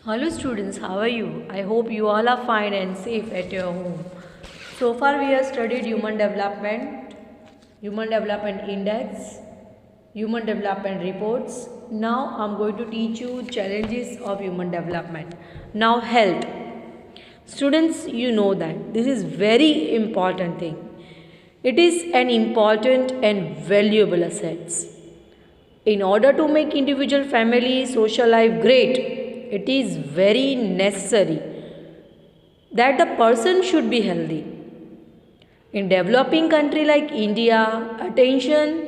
Hello students, how are you? I hope you all are fine and safe at your home. So far we have studied human development index, human development reports. Now I am going to teach you challenges of human development. Now health. Students, you know that this is very important thing. It is an important and valuable assets. In order to make individual, family, social life great, it is very necessary that the person should be healthy. In developing country like India, attention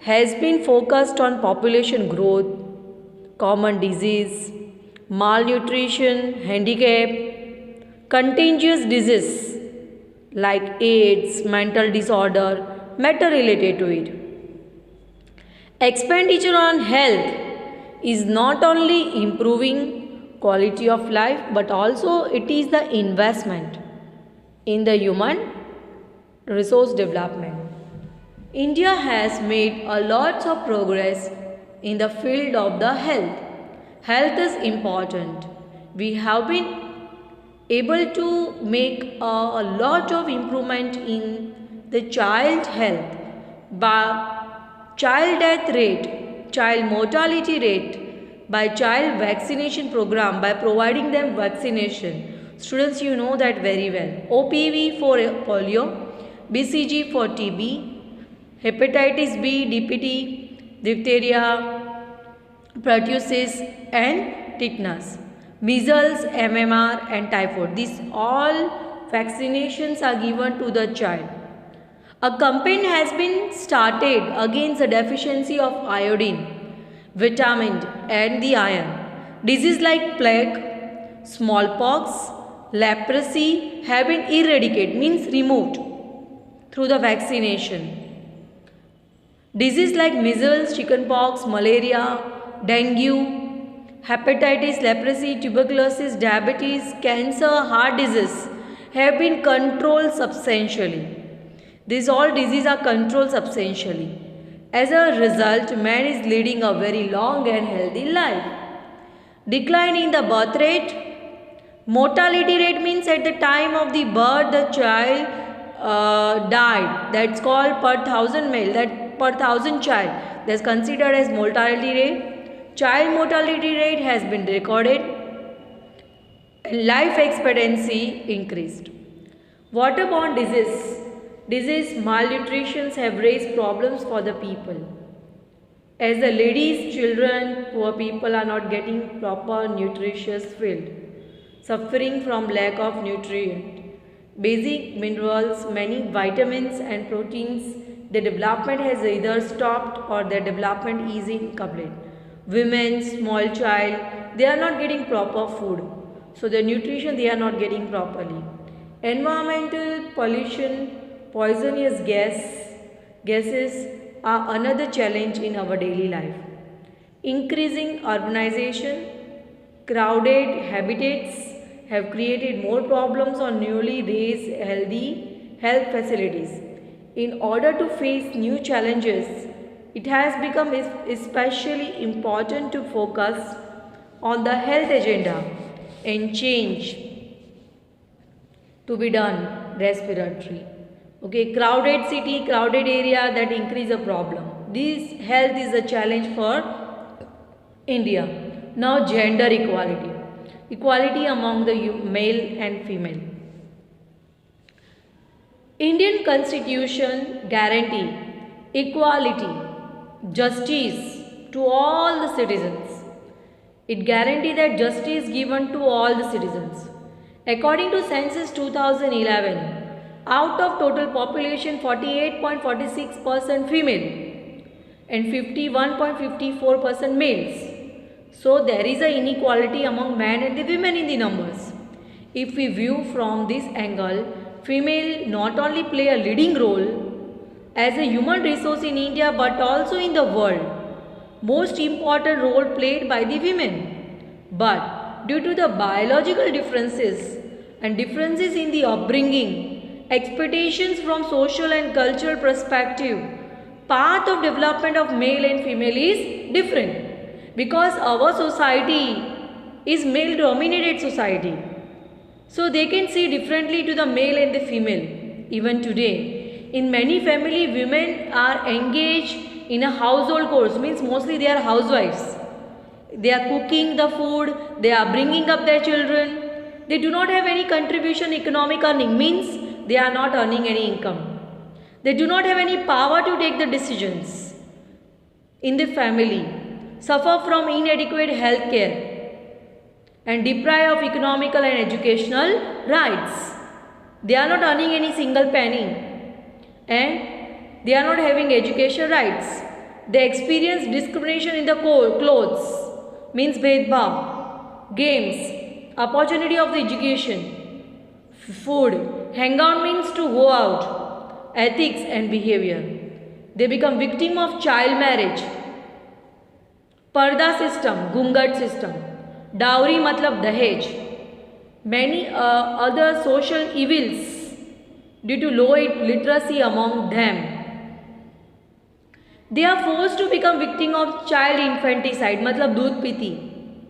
has been focused on population growth, common disease, malnutrition, handicap, contagious disease like AIDS, mental disorder, matter related to it. Expenditure on health is not only improving quality of life but also it is the investment in the human resource development. India has made a lot of progress in the field of the health. Health is important. We have been able to make a lot of improvement in the child health by child death rate, child mortality rate, by child vaccination program, by providing them vaccination. Students, you know that very well. OPV for polio, BCG for TB, hepatitis B, DPT, diphtheria, pertussis and tetanus, measles, MMR and typhoid. These all vaccinations are given to the child. A campaign has been started against the deficiency of iodine, vitamin and the iron. Diseases like plague, smallpox, leprosy have been eradicated, means removed through the vaccination. Diseases like measles, chickenpox, malaria, dengue, hepatitis, leprosy, tuberculosis, diabetes, cancer, heart disease have been controlled substantially. These all diseases are controlled substantially. As a result, man is leading a very long and healthy life. Decline in the birth rate. Mortality rate means at the time of the birth the child died. That's called per thousand male, that per thousand child. That's considered as mortality rate. Child mortality rate has been recorded. Life expectancy increased. Waterborne disease, malnutrition have raised problems for the people. As the ladies, children, poor people are not getting proper nutritious food, suffering from lack of nutrient, basic minerals, many vitamins and proteins. The development has either stopped or their development is incomplete. Women, small child, they are not getting proper food. So the nutrition they are not getting properly. Environmental pollution, poisonous gases are another challenge in our daily life. Increasing urbanization, crowded habitats have created more problems on newly raised healthy health facilities. In order to face new challenges, it has become especially important to focus on the health agenda and change to be done respiratory. Okay, crowded city, crowded area, that increase a problem. This health is a challenge for India. Now gender equality. Equality among the male and female. Indian Constitution guarantee equality, justice to all the citizens. It guarantees that justice given to all the citizens. According to Census 2011, out of total population 48.46% female and 51.54% males. So there is an inequality among men and the women in the numbers. If we view from this angle, female not only play a leading role as a human resource in India but also in the world. Most important role played by the women. But due to the biological differences and differences in the upbringing, expectations from social and cultural perspective, path of development of male and female is different. Because our society is male dominated society. So they can see differently to the male and the female. Even today, in many family, women are engaged in a household chores, means mostly they are housewives. They are cooking the food, they are bringing up their children. They do not have any contribution economic earning, means they are not earning any income. They do not have any power to take the decisions in the family, suffer from inadequate health care, and deprived of economical and educational rights. They are not earning any single penny and they are not having education rights. They experience discrimination in the clothes, means bhedbhav, games, opportunity of the education, food, hang out means to go out, ethics and behavior. They become victim of child marriage, parda system, gungat system, dowry matlab dahej, many other social evils due to low literacy among them. They are forced to become victim of child infanticide, matlab doodh piti,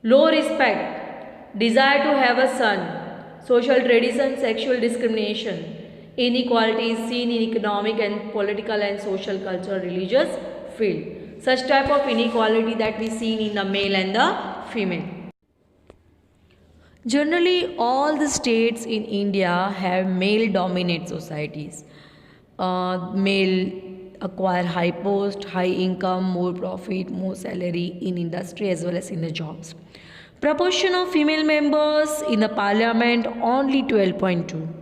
low respect, desire to have a son, social tradition, sexual discrimination, inequality is seen in economic and political and social culture, religious field. Such type of inequality that we see in the male and the female. Generally, all the states in India have male-dominant societies. Male acquire high post, high income, more profit, more salary in industry as well as in the jobs. Proportion of female members in the parliament only 12.2.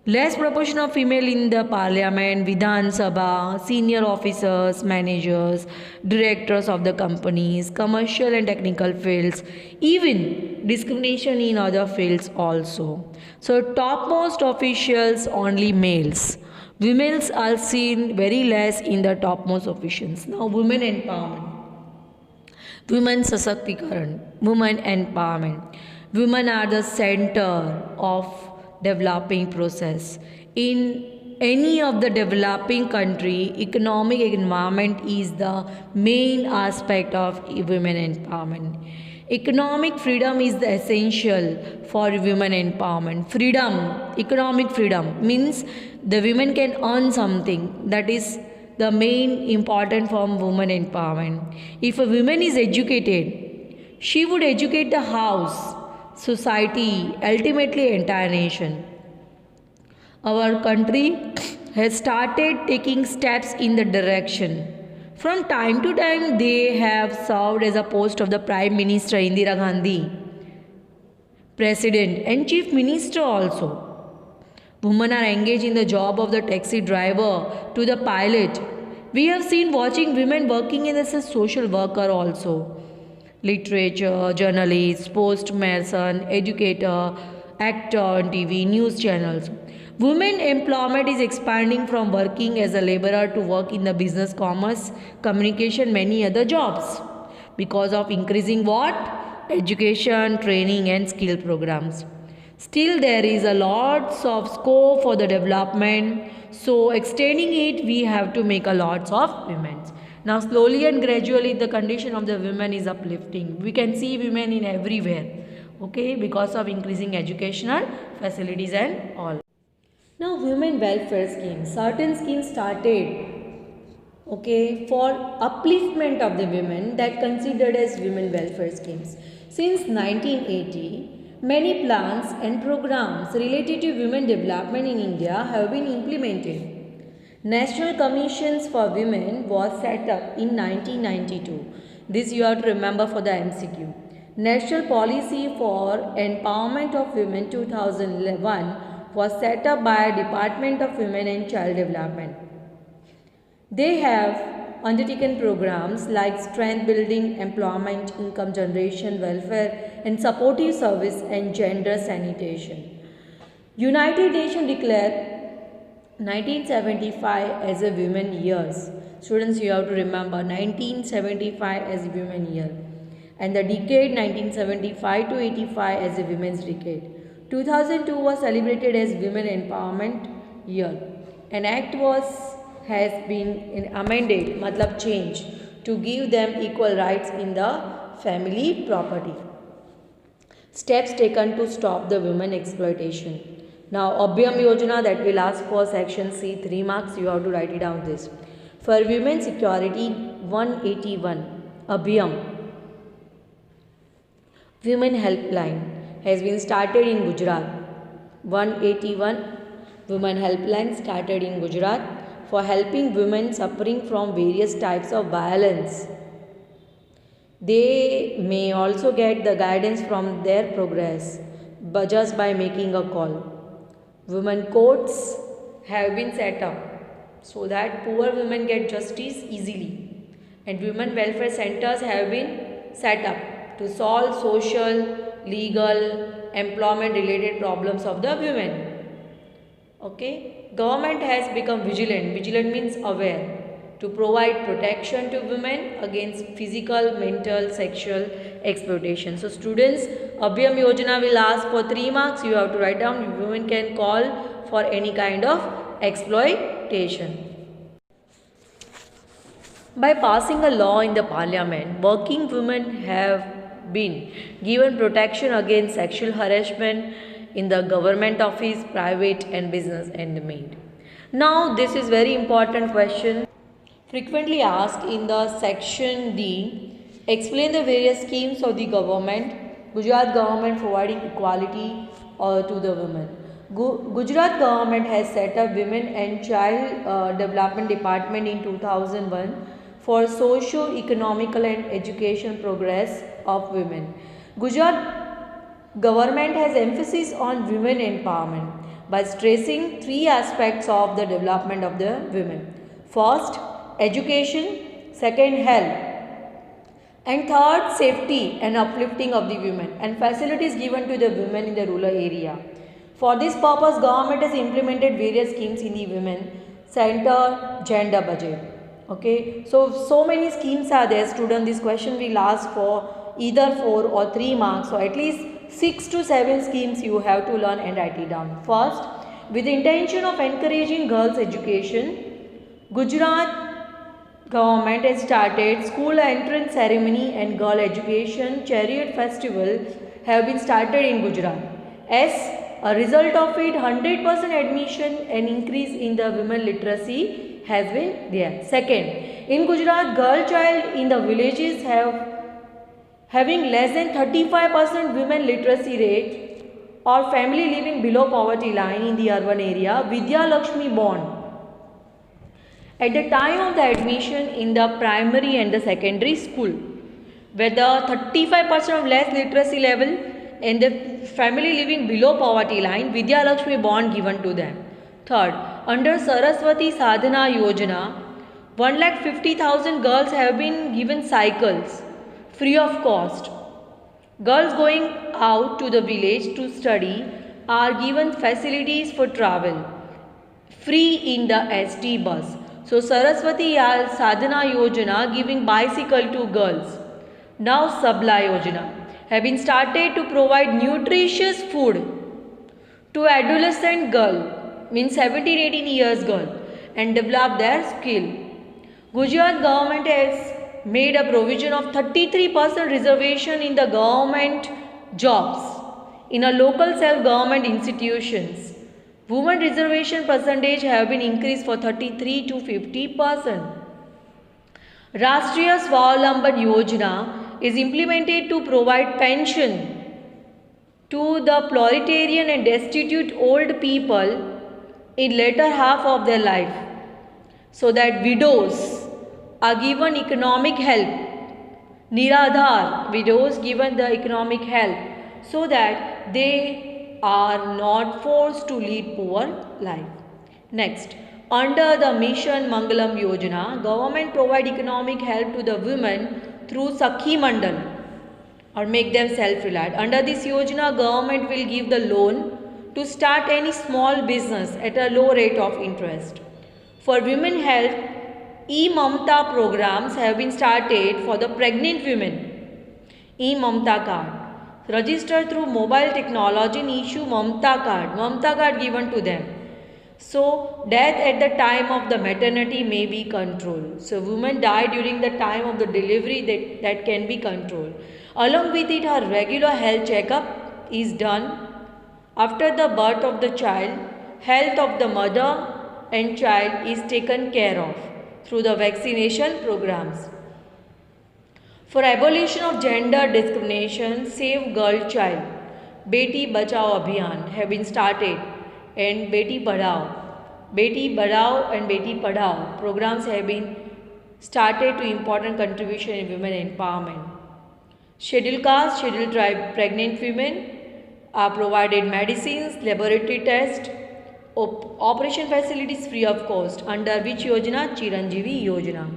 Less proportion of female in the parliament, Vidhan Sabha, senior officers, managers, directors of the companies, commercial and technical fields, even discrimination in other fields also. So topmost officials only males. Women are seen very less in the topmost officials. Now women empowerment. Women Sashaktikaran, women empowerment. Women are the center of developing process. In any of the developing country, economic environment is the main aspect of women empowerment. Economic freedom is the essential for women empowerment. Freedom, economic freedom means the women can earn something. That is the main important form of women empowerment. If a woman is educated, she would educate the house, society, ultimately entire nation. Our country has started taking steps in the direction. From time to time, they have served as a post of the Prime Minister Indira Gandhi, President and Chief Minister also. Women are engaged in the job of the taxi driver to the pilot. We have seen watching women working as a social worker also. Literature, journalist, postmason, educator, actor on TV, news channels. Women employment is expanding from working as a laborer to work in the business, commerce, communication, many other jobs. Because of increasing what? Education, training and skill programs. Still there is a lots of scope for the development. So extending it, we have to make a lots of women. Now slowly and gradually the condition of the women is uplifting. We can see women in everywhere, okay, because of increasing educational facilities and all. Now women welfare schemes, certain schemes started, okay, for upliftment of the women that considered as women welfare schemes. Since 1980, many plans and programs related to women development in India have been implemented. National Commissions for Women was set up in 1992. This you have to remember for the MCQ. National Policy for Empowerment of Women 2001 was set up by Department of Women and Child Development. They have undertaken programs like strength building, employment, income generation, welfare and supportive service and gender sanitation. United Nations declared 1975 as a women years. Students, you have to remember 1975 as Women Year and the decade 1975 to 85 as a Women's Decade. 2002 was celebrated as Women Empowerment Year. An act has been amended, matlab changed, to give them equal rights in the family property. Steps taken to stop the women exploitation. Now, Abhyam Yojana, that will ask for section C, 3 marks, you have to write it down this. For women security, 181, Abhyam. Women Helpline has been started in Gujarat. 181, Women Helpline started in Gujarat for helping women suffering from various types of violence. They may also get the guidance from their progress, but just by making a call. Women courts have been set up so that poor women get justice easily, and women welfare centers have been set up to solve social, legal, employment related problems of the women. Okay, government has become vigilant. Vigilant means aware, to provide protection to women against physical, mental, sexual exploitation. So students, Abhyam Yojana will ask for 3 marks. You have to write down women can call for any kind of exploitation. By passing a law in the parliament, working women have been given protection against sexual harassment in the government office, private and business and maid. Now this is very important question frequently asked in the section D. Explain the various schemes of the government. Gujarat government providing equality to the women. Gujarat government has set up Women and Child Development Department in 2001 for socio-economical and education progress of women. Gujarat government has emphasis on women empowerment by stressing 3 aspects of the development of the women. First, education, second, health, and third, safety and uplifting of the women, and facilities given to the women in the rural area. For this purpose, government has implemented various schemes in the women center gender budget. Okay, so many schemes are there, student. This question will ask for either 4 or 3 marks, so at least 6 to 7 schemes you have to learn and write it down. First, with the intention of encouraging girls' education, Gujarat government has started school entrance ceremony and girl education chariot festival have been started in Gujarat. As a result of it, 100% admission and increase in the women literacy has been there. Second, in Gujarat, girl child in the villages having less than 35% women literacy rate or family living below poverty line in the urban area, Vidya Lakshmi born. At the time of the admission in the primary and the secondary school, where the 35% of less literacy level and the family living below poverty line, Vidya Lakshmi bond given to them. Third, under Saraswati Sadhana Yojana, 1,50,000 girls have been given cycles free of cost. Girls going out to the village to study are given facilities for travel free in the ST bus. So Saraswati Sadhana Yojana giving bicycle to girls. Now Sabla Yojana have been started to provide nutritious food to adolescent girl, means 17-18 years girl, and develop their skill. Gujarat government has made a provision of 33% reservation in the government jobs in a local self-government institutions. Women reservation percentage have been increased for 33 to 50%. Rashtriya Swawalamban Yojana is implemented to provide pension to the proletarian and destitute old people in later half of their life, so that widows are given economic help. Niradhar, widows given the economic help so that they are not forced to lead poor life. Next, under the Mission Mangalam Yojana, government provide economic help to the women through Sakhi Mandal or make them self-reliant. Under this Yojana, government will give the loan to start any small business at a low rate of interest. For women health, E-Mamta programs have been started for the pregnant women. E-Mamta card. Register through mobile technology and issue Mamta card given to them. So death at the time of the maternity may be controlled. So women die during the time of the delivery, that can be controlled. Along with it, her regular health checkup is done. After the birth of the child, health of the mother and child is taken care of through the vaccination programs. For abolition of gender discrimination, Save Girl Child, Beti Bachao Abhiyan have been started, and Beti Badhao and Beti Padhao programs have been started to important contribution in women empowerment. Scheduled caste, scheduled tribe pregnant women are provided medicines, laboratory tests, operation facilities free of cost. Under which Yojana? Chiranjeevi Yojana.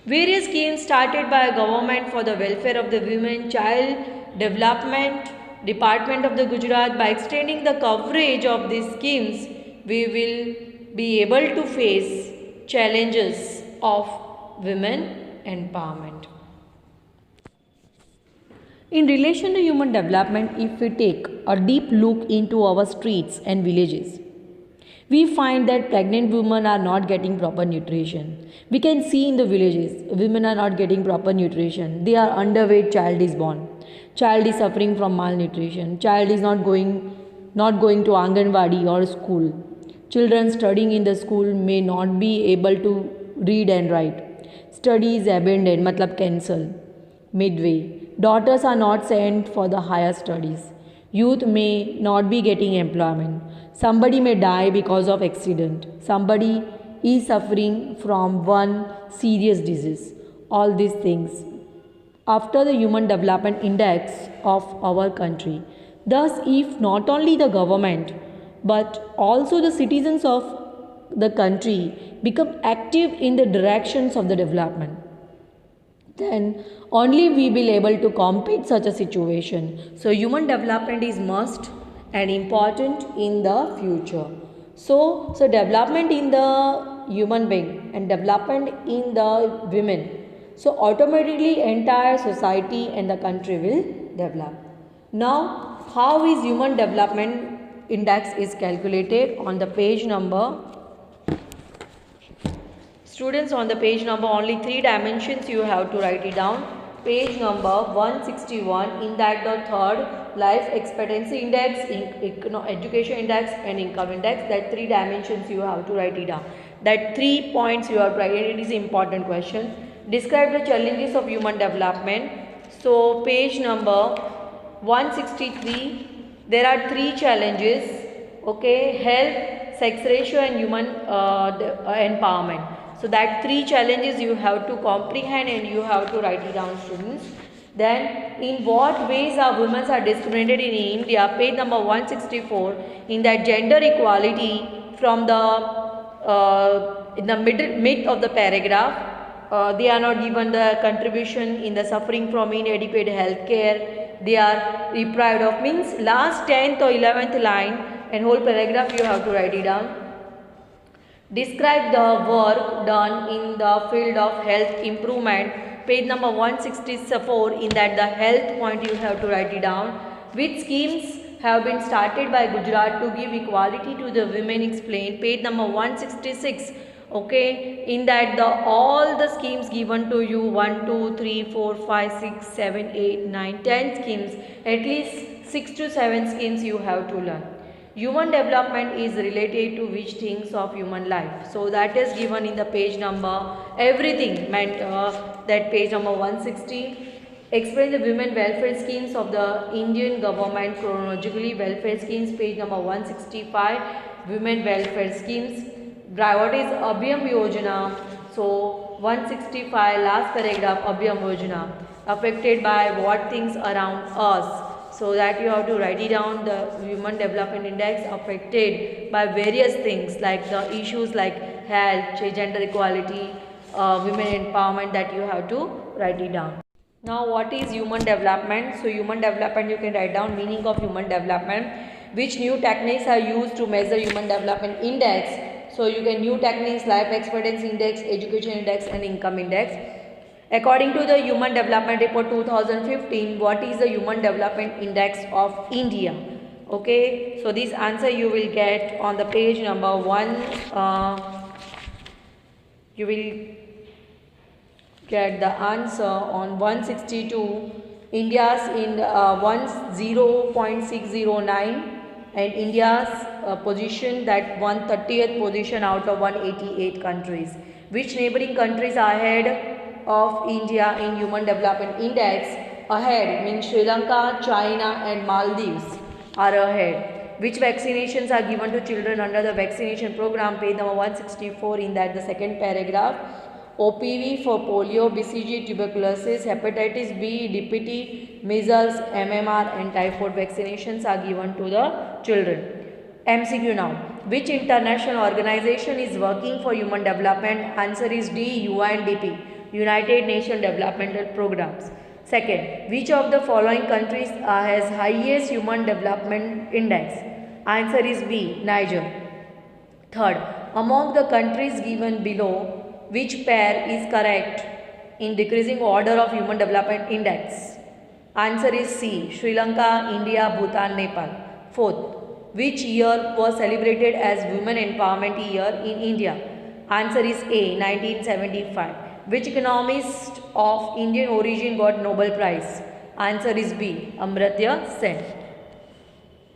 Various schemes started by government for the welfare of the women. Child Development Department of the Gujarat. By extending the coverage of these schemes, we will be able to face challenges of women empowerment. In relation to human development, if we take a deep look into our streets and villages, we find that pregnant women are not getting proper nutrition. We can see in the villages, women are not getting proper nutrition. They are underweight, child is born. Child is suffering from malnutrition. Child is not going to Anganwadi or school. Children studying in the school may not be able to read and write. Study is abandoned, matlab cancel, midway. Daughters are not sent for the higher studies. Youth may not be getting employment. Somebody may die because of accident. Somebody is suffering from one serious disease. All these things after the Human Development Index of our country. Thus, if not only the government but also the citizens of the country become active in the directions of the development, then only we will be able to compete such a situation. So human development is must and important in the future. So development in the human being and development in the women. So automatically entire society and the country will develop. Now how is human development index is calculated? On the page number, students, on the page number, only 3 dimensions you have to write it down. Page number 161, in that the third, life expectancy index, education index and income index, that 3 dimensions you have to write it down. That 3 points you have to write, it is important question. Describe the challenges of human development. So page number 163, there are 3 challenges, okay, health, sex ratio and human empowerment. So that 3 challenges you have to comprehend and you have to write it down, students. Then in what ways are women are discriminated in India? Page number 164, in that gender equality from the in the mid of the paragraph, they are not given the contribution in the suffering from inadequate health care. They are deprived of, means last 10th or 11th line and whole paragraph you have to write it down. Describe the work done in the field of health improvement. Page number 164, in that the health point you have to write it down. Which schemes have been started by Gujarat to give equality to the women? Explain. Page number 166. Okay, in that the all the schemes given to you, 1, 2, 3, 4, 5, 6, 7, 8, 9, 10 schemes, at least 6 to 7 schemes you have to learn. Human development is related to which things of human life? So that is given in the page number, everything meant that page number 160. Explain the women welfare schemes of the Indian government chronologically. Welfare schemes, page number 165. Women welfare schemes. What is Abhyam Yojana? So 165, last paragraph, Abhyam Yojana. Affected by what things around us? So that you have to write it down. The Human Development Index affected by various things like the issues like health, gender equality, women empowerment, that you have to write it down. Now what is human development? So human development, you can write down meaning of human development. Which new techniques are used to measure human development index? So you can new techniques, life expectancy index, education index and income index. According to the Human Development Report 2015, what is the Human Development Index of India? Okay, so this answer you will get on the page number 1. You will get the answer on 162. India's in 10.609 and India's position that 130th position out of 188 countries. Which neighboring countries are ahead of India in Human Development Index? Ahead means Sri Lanka, China and Maldives are ahead. Which vaccinations are given to children under the vaccination program? Page number 164 in that the second paragraph. OPV for polio, BCG, tuberculosis, hepatitis B, DPT, measles, MMR and typhoid vaccinations are given to the children. MCQ now. Which international organization is working for human development? Answer is D, UNDP, United Nations Developmental Programs. Second, which of the following countries has highest human development index? Answer is B, Niger. Third, among the countries given below, which pair is correct in decreasing order of human development index? Answer is C, Sri Lanka, India, Bhutan, Nepal. Fourth, which year was celebrated as Women Empowerment Year in India? Answer is A, 1975. Which economist of Indian origin got Nobel Prize? Answer is B, Amartya Sen.